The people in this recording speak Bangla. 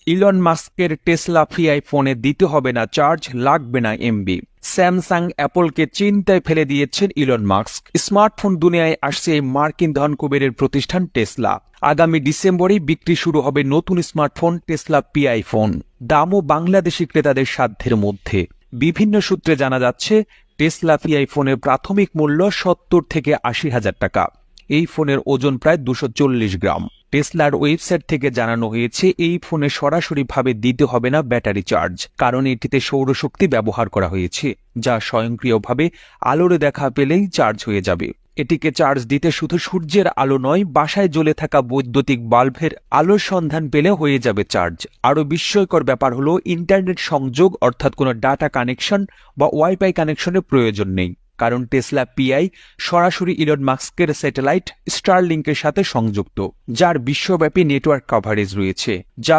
ইলন মাস্কের টেসলা ফ্রি আইফোনে দিতে হবে না চার্জ, লাগবে না এমবি। স্যামসাং অ্যাপলকে চিন্তায় ফেলে দিয়েছেন ইলন মাস্ক। স্মার্টফোন দুনিয়ায় আসছে এই মার্কিন ধনকুবেরের প্রতিষ্ঠান টেসলা। আগামী ডিসেম্বরেই বিক্রি শুরু হবে নতুন স্মার্টফোন টেসলা পি আইফোন। দামও বাংলাদেশি ক্রেতাদের সাধ্যের মধ্যে। বিভিন্ন সূত্রে জানা যাচ্ছে টেসলা পি আইফোনের প্রাথমিক মূল্য ৭০ থেকে ৮০ হাজার টাকা। এই ফোনের ওজন প্রায় ২৪০ গ্রাম। টেসলার ওয়েবসাইট থেকে জানানো হয়েছে এই ফোনে সরাসরিভাবে দিতে হবে না ব্যাটারি চার্জ, কারণ এটিতে সৌরশক্তি ব্যবহার করা হয়েছে, যা স্বয়ংক্রিয়ভাবে আলোর দেখা পেলেই চার্জ হয়ে যাবে। এটিকে চার্জ দিতে শুধু সূর্যের আলো নয়, বাসায় জ্বলে থাকা বৈদ্যুতিক বাল্বের আলোর সন্ধান পেলে হয়ে যাবে চার্জ। আরও বিস্ময়কর ব্যাপার হলো ইন্টারনেট সংযোগ অর্থাৎ কোনো ডাটা কানেকশন বা ওয়াইফাই কানেকশনের প্রয়োজন নেই, কারণ টেসলা পিআই সরাসরি ইলন মাস্কের স্যাটেলাইট স্টারলিংকের সাথে সংযুক্ত, যার বিশ্বব্যাপী নেটওয়ার্ক কভারেজ রয়েছে, যা